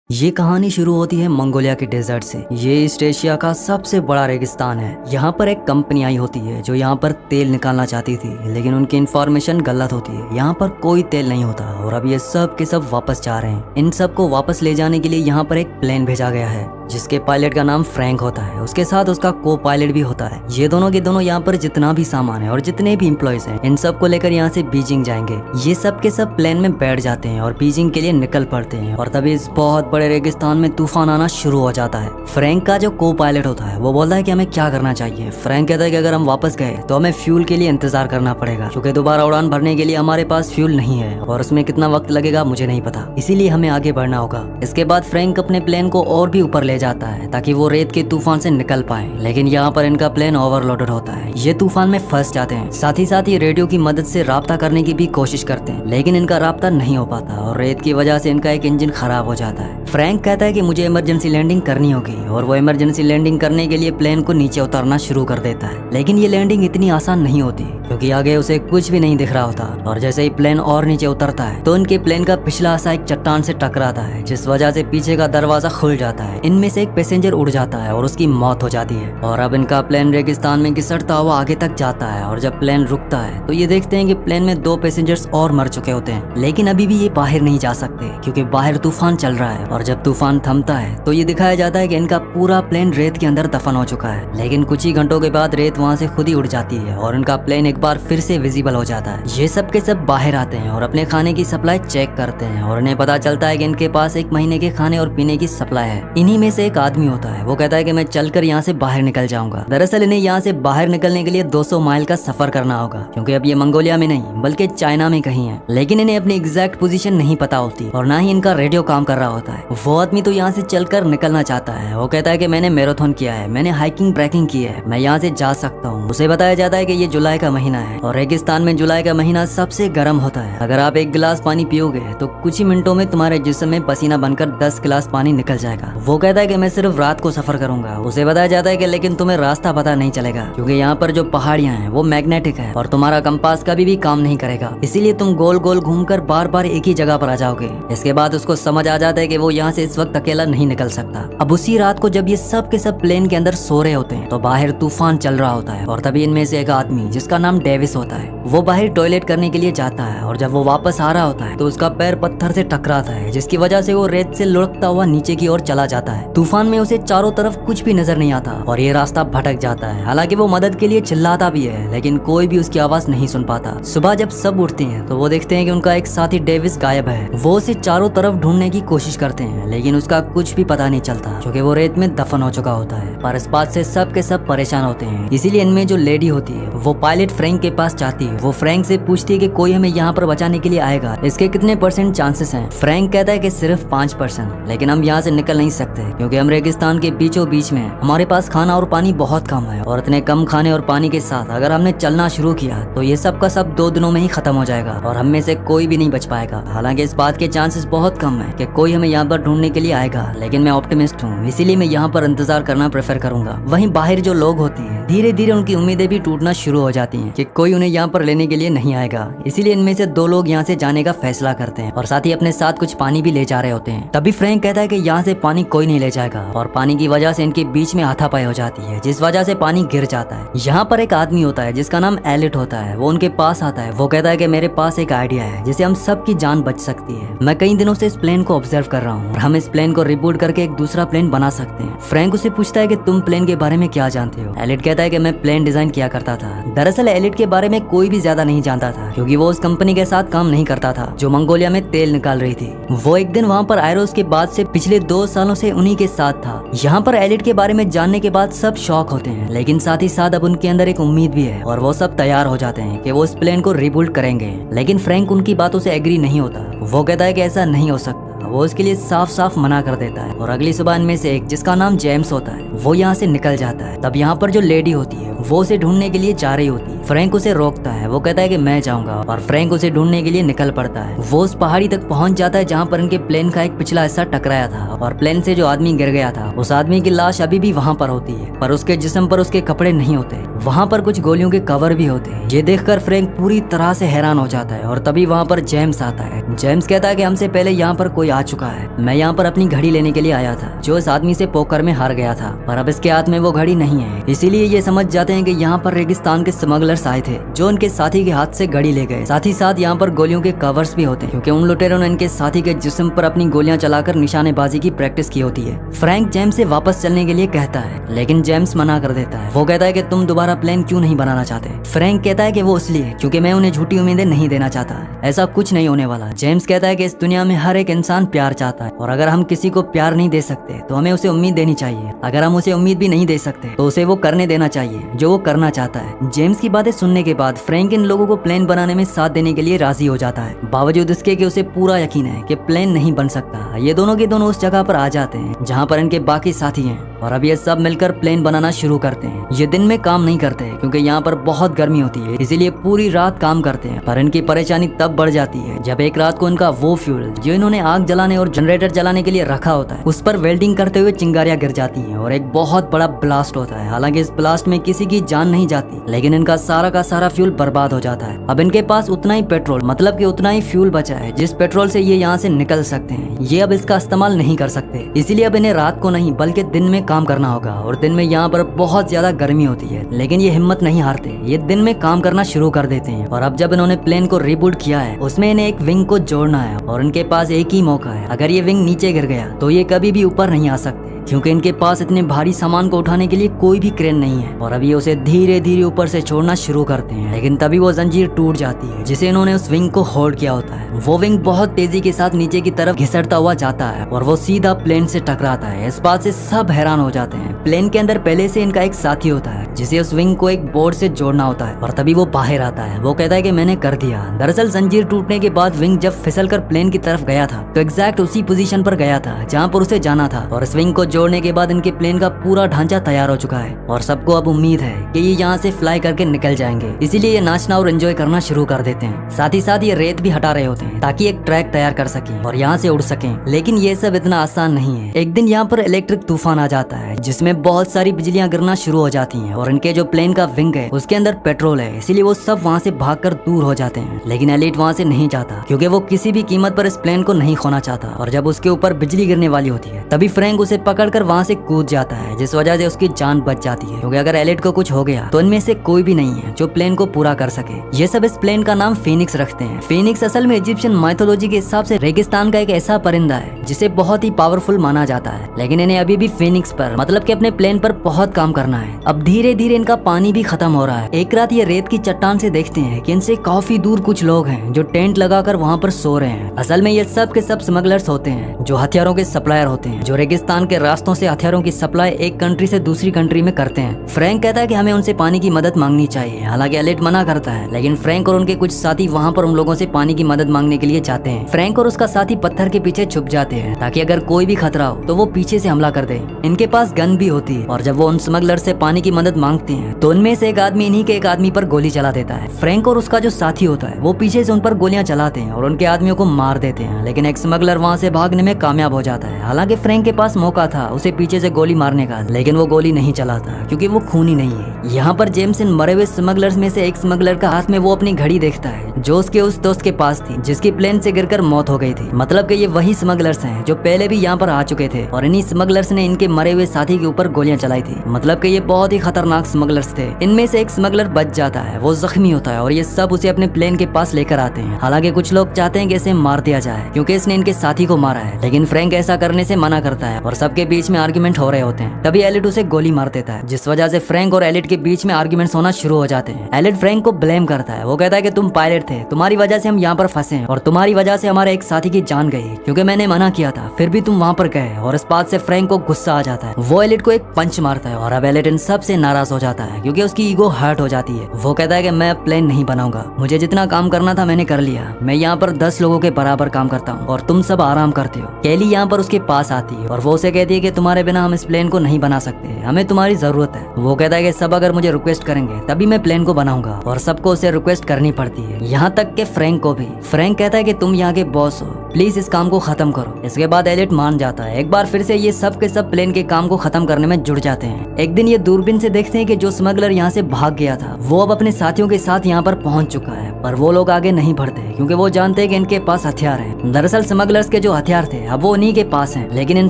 ये कहानी शुरू होती है मंगोलिया के डेजर्ट से। ये ईस्ट एशिया का सबसे बड़ा रेगिस्तान है। यहाँ पर एक कंपनी आई होती है जो यहाँ पर तेल निकालना चाहती थी, लेकिन उनकी इन्फॉर्मेशन गलत होती है। यहाँ पर कोई तेल नहीं होता और अब ये सब के सब वापस जा रहे हैं। इन सब को वापस ले जाने के लिए यहाँ पर एक प्लेन भेजा गया है जिसके पायलट का नाम फ्रैंक होता है। उसके साथ उसका को पायलट भी होता है। ये दोनों के दोनों यहाँ पर जितना भी सामान है और जितने भी इम्प्लॉयज हैं, इन सब को लेकर यहाँ से बीजिंग जाएंगे। ये सब के सब प्लेन में बैठ जाते हैं और बीजिंग के लिए निकल पड़ते हैं। और तभी इस बहुत बड़े रेगिस्तान में तूफान आना शुरू हो जाता है। फ्रैंक का जो को पायलट होता है वो बोलता है कि हमें क्या करना चाहिए। फ्रैंक कहता है कि अगर हम वापस गए तो हमें फ्यूल के लिए इंतजार करना पड़ेगा, क्योंकि दोबारा उड़ान भरने के लिए हमारे पास फ्यूल नहीं है और उसमें कितना वक्त लगेगा मुझे नहीं पता, इसीलिए हमें आगे बढ़ना होगा। इसके बाद फ्रैंक अपने प्लेन को और भी ऊपर ले जाता है ताकि वो रेत के तूफान से निकल पाए, लेकिन यहाँ पर इनका प्लेन ओवरलोडेड होता है। ये तूफान में फंस जाते हैं। साथ ही रेडियो की मदद से राब्ता करने की भी कोशिश करते हैं, लेकिन इनका राब्ता नहीं हो पाता और रेत की वजह से इनका एक इंजन खराब हो जाता है। फ्रैंक कहता है कि मुझे इमरजेंसी लैंडिंग करनी होगी और वो इमरजेंसी लैंडिंग करने के लिए प्लेन को नीचे उतारना शुरू कर देता है। लेकिन ये लैंडिंग इतनी आसान नहीं होती क्योंकि आगे उसे कुछ भी नहीं दिख रहा होता और जैसे ही प्लेन और नीचे उतरता है तो उनके प्लेन का पिछला हिस्सा एक चट्टान से टकराता है, जिस वजह से पीछे का दरवाजा खुल जाता है। इनमें से एक पैसेंजर उड़ जाता है और उसकी मौत हो जाती है। और अब इनका प्लेन रेगिस्तान में घिसटता हुआ आगे तक जाता है और जब प्लेन रुकता है तो ये देखते हैं कि प्लेन में 2 पैसेंजर्स और मर चुके होते हैं, लेकिन अभी भी ये बाहर नहीं जा सकते क्योंकि बाहर तूफान चल रहा है। और जब तूफान थमता है तो ये दिखाया जाता है कि इनका पूरा प्लेन रेत के अंदर दफन हो चुका है। लेकिन कुछ ही घंटों के बाद रेत वहाँ से खुद ही उड़ जाती है और इनका प्लेन एक बार फिर से विजिबल हो जाता है। ये सब के सब बाहर आते हैं और अपने खाने की सप्लाई चेक करते हैं और उन्हें पता चलता है कि इनके पास 1 महीने के खाने और पीने की सप्लाई है। इन्हीं में से एक आदमी होता है, वो कहता है कि मैं चलकर यहाँ से बाहर निकल जाऊंगा। दरअसल इन्हें यहाँ से बाहर निकलने के लिए 200 माइल का सफर करना होगा, क्योंकि अब ये मंगोलिया में नहीं बल्कि चाइना में कहीं है। लेकिन इन्हें अपनी एग्जैक्ट पोजीशन नहीं पता होती और ना ही इनका रेडियो काम कर रहा होता है। वो आदमी तो यहाँ से चलकर निकलना चाहता है। वो कहता है कि मैंने मैराथन किया है, मैंने हाइकिंग ट्रैकिंग की है, मैं यहाँ से जा सकता हूँ। उसे बताया जाता है कि ये जुलाई का महीना है और रेगिस्तान में जुलाई का महीना सबसे गर्म होता है। अगर आप 1 गिलास पानी पियोगे तो कुछ ही मिनटों में तुम्हारे जिस्म में पसीना बनकर 10 गिलास पानी निकल जाएगा। वो कहता है कि मैं सिर्फ रात को सफर करूंगा। उसे बताया जाता है कि लेकिन तुम्हें रास्ता पता नहीं चलेगा, क्योंकि यहाँ पर जो पहाड़ियाँ हैं वो मैग्नेटिक है और तुम्हारा कंपास कभी भी काम नहीं करेगा, इसीलिए तुम गोल गोल घूमकर बार बार एक ही जगह पर आ जाओगे। इसके बाद उसको समझ आ जाता है कि वो यहाँ से इस वक्त अकेला नहीं निकल सकता। अब उसी रात को जब ये सब के सब प्लेन के अंदर सो रहे होते हैं तो बाहर तूफान चल रहा होता है और तभी इनमें से एक आदमी जिसका नाम डेविस होता है वो बाहर टॉयलेट करने के लिए जाता है और जब वो वापस आ रहा होता है तो उसका पैर पत्थर से टकराता है, जिसकी वजह से वो रेत से लुढ़कता हुआ नीचे की ओर चला जाता है। तूफान में उसे चारों तरफ कुछ भी नजर नहीं आता और ये रास्ता भटक जाता है। हालांकि वो मदद के लिए चिल्लाता भी है, लेकिन कोई भी उसकी आवाज नहीं सुन पाता। सुबह जब सब उठते हैं तो वो देखते हैं कि उनका एक साथी डेविस गायब है। वो उसे चारों तरफ ढूंढने की कोशिश करते हैं, लेकिन उसका कुछ भी पता नहीं चलता क्योंकि वो रेत में दफन हो चुका होता है। पर इस बात से सब के सब परेशान होते हैं। इसीलिए इनमें जो लेडी होती है वो पायलट फ्रैंक के पास जाती है। वो फ्रैंक से पूछती है कि कोई हमें यहाँ पर बचाने के लिए आएगा, इसके कितने % चांसेस हैं। फ्रैंक कहता है कि सिर्फ 5%, लेकिन हम यहाँ से निकल नहीं सकते क्योंकि हम रेगिस्तान के बीचों बीच में हैं। हमारे पास खाना और पानी बहुत कम है और इतने कम खाने और पानी के साथ अगर हमने चलना शुरू किया तो ये सब का सब 2 दिनों में ही खत्म हो जाएगा और हम में से कोई भी नहीं बच पाएगा। हालांकि इस बात के चांसेस बहुत कम है कि कोई हमें यहाँ पर ढूंढने के लिए आएगा, लेकिन मैं ऑप्टिमिस्ट हूँ, इसीलिए मैं यहाँ पर इंतजार करना प्रेफर करूंगा। वहीं बाहर जो लोग होते हैं धीरे धीरे उनकी उम्मीदें भी टूटना शुरू हो जाती हैं कि कोई उन्हें यहाँ पर लेने के लिए नहीं आएगा। इसीलिए इनमें से 2 लोग यहाँ से जाने का फैसला करते हैं और साथ ही अपने साथ कुछ पानी भी ले जा रहे होते हैं। तभी फ्रैंक कहता है कि यहाँ से पानी कोई नहीं ले जाएगा और पानी की वजह से इनके बीच में हाथापाई हो जाती है, जिस वजह से पानी गिर जाता है। यहाँ पर एक आदमी होता है जिसका नाम एलिट होता है। वो उनके पास आता है। वो कहता है कि मेरे पास एक आइडिया है जिससे हम सबकी जान बच सकती है। मैं कई दिनों से इस प्लेन को ऑब्जर्व कर रहा हूँ और हम इस प्लेन को रिबूट करके एक दूसरा प्लेन बना सकते हैं। फ्रैंक उसे पूछता है कि तुम प्लेन के बारे में क्या जानते हो। एलिट कहता है कि मैं प्लेन डिजाइन किया करता था। दरअसल एलिट के बारे में कोई भी ज्यादा नहीं जानता था क्योंकि वो उस कंपनी के साथ काम नहीं करता था जो मंगोलिया में तेल निकाल रही थी। वो एक दिन वहाँ पर आयरोस के बाद से पिछले 2 सालों से उन्हीं के साथ था। यहाँ पर एलिट के बारे में जानने के बाद सब शॉक होते हैं, लेकिन साथ ही साथ अब उनके अंदर एक उम्मीद भी है और वो सब तैयार हो जाते हैं कि वो इस प्लेन को रिबिल्ड करेंगे। लेकिन फ्रैंक उनकी बातों से एग्री नहीं होता। वो कहता है कि ऐसा नहीं हो सकता। वो उसके लिए साफ साफ मना कर देता है और अगली सुबह इनमें से एक जिसका नाम जेम्स होता है वो यहाँ से निकल जाता है। तब यहाँ पर जो लेडी होती है वो उसे ढूंढने के लिए जा रही होती है। फ्रैंक उसे रोकता है। वो कहता है कि मैं जाऊंगा और फ्रैंक उसे ढूंढने के लिए निकल पड़ता है। वो उस पहाड़ी तक पहुंच जाता है जहाँ पर इनके प्लेन का एक पिछला हिस्सा टकराया था और प्लेन से जो आदमी गिर गया था उस आदमी की लाश अभी भी वहाँ पर होती है, पर उसके जिस्म पर उसके कपड़े नहीं होते। वहाँ पर कुछ गोलियों के कवर भी होते हैं। ये देखकर फ्रैंक पूरी तरह से हैरान हो जाता है और तभी वहाँ पर जेम्स आता है। जेम्स कहता है कि हमसे पहले यहाँ पर कोई आ चुका है। मैं यहाँ पर अपनी घड़ी लेने के लिए आया था जो इस आदमी से पोकर में हार गया था, पर अब इसके हाथ में वो घड़ी नहीं है। इसीलिए ये समझ जाते हैं कि यहाँ पर रेगिस्तान के स्मगलर्स आए थे जो उनके साथी के हाथ से घड़ी ले गए। साथ ही साथ यहाँ पर गोलियों के कवर्स भी होते हैं क्योंकि उन लुटेरों ने इनके साथी के जिस्म पर अपनी गोलियां चलाकर निशानेबाजी की प्रैक्टिस की होती है। फ्रैंक जेम्स से वापस चलने के लिए कहता है लेकिन जेम्स मना कर देता है। वो कहता है कि तुम दोबारा प्लान क्यों नहीं बनाना चाहते। फ्रैंक कहता है कि वो इसलिए क्योंकि मैं उन्हें झूठी उम्मीदें नहीं देना चाहता, ऐसा कुछ नहीं होने वाला। जेम्स कहता है कि इस दुनिया में हर एक इंसान प्यार चाहता है और अगर हम किसी को प्यार नहीं दे सकते तो हमें उसे उम्मीद देनी चाहिए। अगर हम उसे उम्मीद भी नहीं दे सकते तो उसे वो करने देना चाहिए जो वो करना चाहता है। जेम्स की बातें सुनने के बाद फ्रैंक इन लोगों को प्लान बनाने में साथ देने के लिए राजी हो जाता है, बावजूद इसके कि उसे पूरा यकीन है कि प्लान नहीं बन सकता। ये दोनों के दोनों उस जगह पर आ जाते हैं जहाँ पर इनके बाकी साथी हैं और अब ये सब मिलकर प्लेन बनाना शुरू करते हैं। ये दिन में काम नहीं करते क्योंकि यहाँ पर बहुत गर्मी होती है, इसीलिए पूरी रात काम करते हैं। पर इनकी परेशानी तब बढ़ जाती है जब एक रात को इनका वो फ्यूल जो इन्होंने आग जलाने और जनरेटर जलाने के लिए रखा होता है उस पर वेल्डिंग करते हुए चिंगारियां गिर जाती हैं और एक बहुत बड़ा ब्लास्ट होता है। हालांकि इस ब्लास्ट में किसी की जान नहीं जाती लेकिन इनका सारा का सारा फ्यूल बर्बाद हो जाता है। अब इनके पास उतना ही पेट्रोल मतलब कि उतना ही फ्यूल बचा है जिस पेट्रोल से ये यहाँ से निकल सकते हैं। ये अब इसका इस्तेमाल नहीं कर सकते, इसीलिए अब इन्हें रात को नहीं बल्कि दिन में काम करना होगा। और दिन में यहाँ पर बहुत ज्यादा गर्मी होती है लेकिन ये हिम्मत नहीं हारते, ये दिन में काम करना शुरू कर देते हैं। और अब जब इन्होंने प्लेन को रिबूट किया है उसमें इन्हें एक विंग को जोड़ना है और इनके पास एक ही मौका है। अगर ये विंग नीचे गिर गया तो ये कभी भी ऊपर नहीं आ सकते क्योंकि इनके पास इतने भारी सामान को उठाने के लिए कोई भी क्रेन नहीं है। और अब ये उसे धीरे धीरे ऊपर से छोड़ना शुरू करते हैं लेकिन तभी वो जंजीर टूट जाती है जिसे इन्होंने उस विंग को होल्ड किया होता है। वो विंग बहुत तेजी के साथ नीचे की तरफ घिसटता हुआ जाता है और वो सीधा प्लेन से टकराता है। इस बात से सब हैरान हो जाते हैं। प्लेन के अंदर पहले से इनका एक साथी होता है जिसे उस विंग को एक बोर्ड से जोड़ना होता है और तभी वो बाहर आता है। वो कहता है कि मैंने कर दिया। दरअसल जंजीर टूटने के बाद विंग जब फिसल कर प्लेन की तरफ गया था तो एग्जैक्ट उसी पोजीशन पर गया था जहाँ पर उसे जाना था। और इस विंग को जोड़ने के बाद इनके प्लेन का पूरा ढांचा तैयार हो चुका है और सबको अब उम्मीद है कि ये यहाँ से फ्लाई करके निकल जाएंगे, इसीलिए ये नाचना और एंजॉय करना शुरू कर देते हैं। साथ ही साथ ये रेत भी हटा रहे होते हैं ताकि एक ट्रैक तैयार कर सकें और यहाँ से उड़ सकें। लेकिन ये सब इतना आसान नहीं है। एक दिन यहाँ पर इलेक्ट्रिक तूफान आ जाता है जिसमें बहुत सारी बिजलियां गिरना शुरू हो जाती हैं और इनके जो प्लेन का विंग है उसके अंदर पेट्रोल है, इसीलिए वो सब वहाँ से भागकर दूर हो जाते हैं। लेकिन एलिट वहाँ से नहीं जाता क्योंकि वो किसी भी कीमत पर इस प्लेन को नहीं खोना चाहता। और जब उसके ऊपर बिजली गिरने वाली होती है तभी फ्रैंक उसे पकड़कर वहाँ से कूद जाता है जिस वजह से उसकी जान बच जाती है क्योंकि अगर एलिट को कुछ हो गया तो इनमें से कोई भी नहीं है जो प्लेन को पूरा कर सके। ये सब इस प्लेन का नाम फीनिक्स रखते हैं। फीनिक्स असल में इजिप्शियन माइथोलॉजी के हिसाब से रेगिस्तान का एक ऐसा परिंदा है जिसे बहुत ही पावरफुल माना जाता है, लेकिन इन्हें अभी भी फीनिक्स पर मतलब कि अपने प्लेन पर बहुत काम करना है। अब धीरे धीरे इनका पानी भी खत्म हो रहा है। एक रात ये रेत की चट्टान से देखते हैं कि इनसे काफी दूर कुछ लोग हैं जो टेंट लगाकर वहाँ पर सो रहे हैं। असल में ये सब के सब स्मगलर्स होते हैं जो हथियारों के सप्लायर होते हैं, जो रेगिस्तान के रास्तों से हथियारों की सप्लाई एक कंट्री से दूसरी कंट्री में करते हैं। फ्रैंक कहता है कि हमें उनसे पानी की मदद मांगनी चाहिए, हालांकि एलिट मना करता है, लेकिन फ्रैंक और उनके कुछ साथी वहाँ पर उन लोगों से पानी की मदद मांगने के लिए जाते हैं। फ्रैंक और उसका साथी पत्थर के पीछे छुप जाते हैं ताकि अगर कोई भी खतरा हो तो वो पीछे से हमला कर दे। इनके पास गन भी होती है और जब वो उन स्मगलर से पानी की मदद मांगते हैं तो उनमें से एक आदमी इन्हीं के एक आदमी पर गोली चला देता है। फ्रैंक और उसका जो साथी होता है वो पीछे से उन पर गोलियां चलाते हैं और उनके आदमियों को मार देते हैं, लेकिन एक स्मगलर वहाँ से भागने में कामयाब हो जाता है। हालांकि फ्रैंक के पास मौका था उसे पीछे से गोली मारने का, लेकिन वो गोली नहीं चलाता क्योंकि वो खूनी नहीं है। यहाँ पर जेम्स इन मरे हुए स्मगलर्स में से एक स्मगलर का हाथ में वो अपनी घड़ी देखता है जो उसके उस दोस्त के पास थी जिसकी प्लेन से गिरकर मौत हो गई थी। मतलब कि ये वही स्मगलर्स हैं जो पहले भी यहाँ पर आ चुके थे और इन्हीं स्मगलर्स ने इनके मरे हुए साथी के ऊपर गोलियां चलाई थी। मतलब कि ये बहुत ही खतरनाक स्मगलर्स थे। इनमें से एक स्मगलर बच जाता है, वो जख्मी होता है और ये सब उसे अपने प्लेन के पास लेकर आते हैं। हालांकि कुछ लोग चाहते हैं कि इसे मार दिया जाए क्योंकि इसने इनके साथी को मारा है, लेकिन फ्रैंक ऐसा करने से मना करता है और सबके बीच में आर्ग्यूमेंट हो रहे होते हैं। तभी एलिट उसे गोली मार देता है जिस वजह से फ्रैंक और एलिट के बीच में आर्ग्यूमेंट्स होना शुरू हो जाते हैं। एलिट फ्रैंक को ब्लेम करता है। वो कहता है कि तुम पायलट थे, तुम्हारी वजह से हम यहाँ पर फंसे और तुम्हारी वजह से हमारे एक साथी की जान गई क्योंकि मैंने मना किया था, फिर भी तुम वहाँ पर गए। और इस बात से फ्रैंक को गुस्सा आ जाता है। वो एलिट को एक पंच मारता है और अब एलिट इन सब से नाराज हो जाता है क्योंकि उसकी ईगो हर्ट हो जाती है। वो कहता है कि मैं प्लेन नहीं बनाऊंगा, मुझे जितना काम करना था मैंने कर लिया, मैं यहाँ पर 10 लोगों के बराबर काम करता हूँ और तुम सब आराम करते हो। कैली यहाँ पर उसके पास आती है और वो उसे कहती है है कि तुम्हारे बिना हम इस प्लेन को नहीं बना सकते, हमें तुम्हारी जरूरत है। वो कहता है कि सब अगर मुझे रिक्वेस्ट करेंगे तभी मैं प्लेन को बनाऊंगा, और सबको उसे रिक्वेस्ट करनी पड़ती है, यहाँ तक के फ्रैंक को भी। फ्रैंक कहता है कि तुम यहाँ के बॉस हो, प्लीज इस काम को खत्म करो। इसके बाद एलियट मान जाता है। एक बार फिर से ये सब के सब प्लेन के काम को खत्म करने में जुड़ जाते हैं। एक दिन ये दूरबीन से देखते हैं कि जो स्मगलर यहाँ से भाग गया था वो अब अपने साथियों के साथ यहाँ पर पहुंच चुका है, पर वो लोग आगे नहीं बढ़ते क्योंकि वो जानते हैं कि इनके पास हथियार हैं। दरअसल स्मगलर्स के जो हथियार थे अब वो उन्हीं के पास हैं, लेकिन इन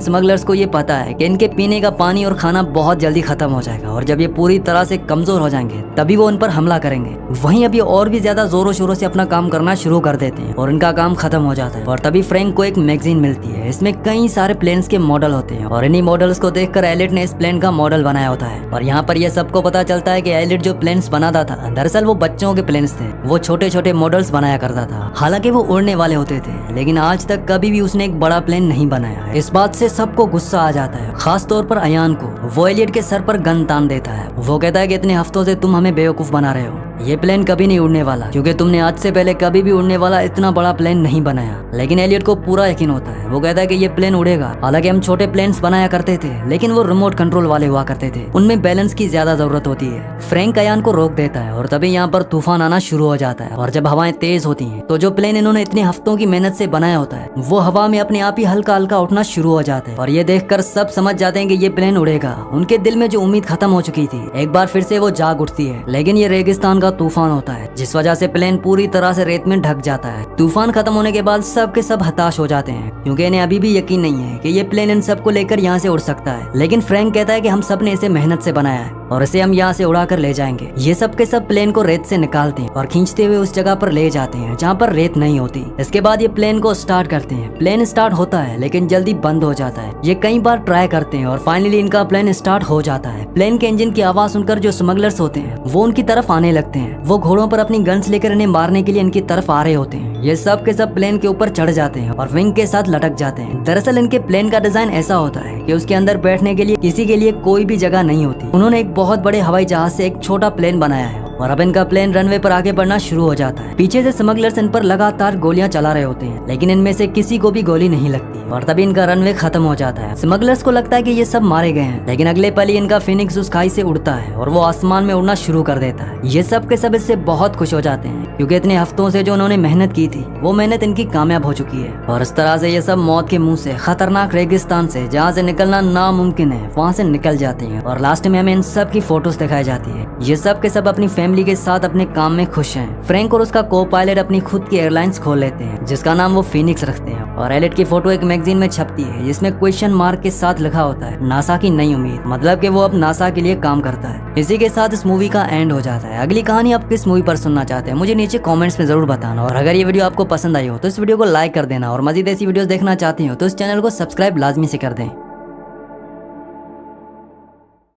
स्मगलर्स को ये पता है कि इनके पीने का पानी और खाना बहुत जल्दी खत्म हो जाएगा, और जब ये पूरी तरह से कमजोर हो जाएंगे तभी वो उन पर हमला करेंगे। वहीं अब ये और भी ज्यादा जोरों शोरों से अपना काम करना शुरू कर देते हैं और इनका काम खत्म हो जाता है। और तभी फ्रैंक को एक मैगजीन मिलती है, इसमें कई सारे प्लेन्स के मॉडल होते हैं, और इन्हीं मॉडल्स को देखकर एलियट ने इस प्लेन का मॉडल बनाया होता है। और यहाँ पर यह सबको पता चलता है कि एलियट जो प्लेन्स बनाता था दरअसल वो बच्चों के प्लेन्स थे, वो छोटे छोटे मॉडल्स बनाया करता था। हालांकि वो उड़ने वाले होते थे, लेकिन आज तक कभी भी उसने एक बड़ा प्लेन नहीं बनाया है। इस बात से सबको गुस्सा आ जाता है, खास तौर पर अयान को। वो एलियट के सर पर गन तान देता है। वो कहता है कि इतने हफ्तों से तुम हमें बेवकूफ बना रहे हो, ये प्लेन कभी नहीं उड़ने वाला, क्योंकि तुमने आज से पहले कभी भी उड़ने वाला इतना बड़ा प्लेन नहीं बनाया। लेकिन एलियट को पूरा यकीन होता है। वो कहता है कि ये प्लेन उड़ेगा। हालांकि हम छोटे प्लेन्स बनाया करते थे, लेकिन वो रिमोट कंट्रोल वाले हुआ करते थे, उनमें बैलेंस की ज्यादा जरूरत होती है। फ्रैंक अयान को रोक देता है और तभी यहाँ पर तूफान आना शुरू हो जाता है। और जब हवाएं तेज होती हैं तो जो प्लेन इन्होंने इतने हफ्तों की मेहनत से बनाया होता है वो हवा में अपने आप ही हल्का हल्का उठना शुरू हो जाता है। और ये देखकर सब समझ जाते हैं कि ये प्लेन उड़ेगा। उनके दिल में जो उम्मीद खत्म हो चुकी थी एक बार फिर से वो जाग उठती है, लेकिन ये रेगिस्तान का तूफान होता है जिस वजह से प्लेन पूरी तरह से रेत में ढक जाता है। तूफान खत्म होने के बाद सब के सब हताश हो जाते हैं, क्योंकि इन्हें अभी भी यकीन नहीं है कि ये प्लेन इन सबको लेकर यहाँ से उड़ सकता है। लेकिन फ्रैंक कहता है कि हम सब ने इसे मेहनत से बनाया है और इसे हम यहाँ से उड़ा कर ले जाएंगे। ये सब के सब प्लेन को रेत से निकालते हैं और खींचते हुए उस जगह पर ले जाते हैं जहाँ पर रेत नहीं होती। इसके बाद ये प्लेन को स्टार्ट करते हैं। प्लेन स्टार्ट होता है लेकिन जल्दी बंद हो जाता है। ये कई बार ट्राई करते हैं और फाइनली इनका प्लेन स्टार्ट हो जाता है। प्लेन के इंजन की आवाज सुनकर जो स्मगलर्स होते हैं वो उनकी तरफ आने लगते हैं। वो घोड़ों पर अपनी गन्स लेकर इन्हें मारने के लिए इनकी तरफ आ रहे होते हैं। ये सब के सब प्लेन के ऊपर चढ़ जाते हैं और विंग के साथ लटक जाते हैं। दरअसल इनके प्लेन का डिजाइन ऐसा होता है कि उसके अंदर बैठने के लिए किसी के लिए कोई भी जगह नहीं होती। उन्होंने एक बहुत बड़े हवाई जहाज से एक छोटा प्लेन बनाया है और अब इनका प्लेन रनवे पर आगे बढ़ना शुरू हो जाता है। पीछे से स्मगलर्स इन पर लगातार गोलियां चला रहे होते हैं, लेकिन इनमें से किसी को भी गोली नहीं लगती और तभी इनका रनवे खत्म हो जाता है। स्मगलर्स को लगता है कि ये सब मारे गए हैं, लेकिन अगले पल ही इनका फिनिक्स उस खाई से उड़ता है और वो आसमान में उड़ना शुरू कर देता है। ये सब के सब इससे बहुत खुश हो जाते हैं, क्योंकि इतने हफ्तों से जो उन्होंने मेहनत की थी वो मेहनत इनकी कामयाब हो चुकी है। और इस तरह से ये सब मौत के मुंह से, खतरनाक रेगिस्तान से जहाँ से निकलना नामुमकिन है, वहाँ से निकल जाते हैं। और लास्ट में हमें इन सब की फोटोज दिखाई जाती है। ये सब के सब अपनी फैमिली के साथ अपने काम में खुश हैं। फ्रैंक और उसका को पायलट अपनी खुद की एयरलाइंस खोल लेते हैं जिसका नाम वो फिनिक्स रखते हैं। और एलियट की फोटो एक मैगजीन में छपती है जिसमें क्वेश्चन मार्क के साथ लिखा होता है नासा की नई उम्मीद, मतलब कि वो अब नासा के लिए काम करता है। इसी के साथ इस मूवी का एंड हो जाता है। अगली कहानी आप किस मूवी पर सुनना चाहते हैं मुझे नीचे कमेंट्स में जरूर बताना। और अगर ये वीडियो आपको पसंद आई हो तो इस वीडियो को लाइक कर देना, और मजीद ऐसी वीडियोस देखना चाहती हो तो इस चैनल को सब्सक्राइब लाजमी से कर दें।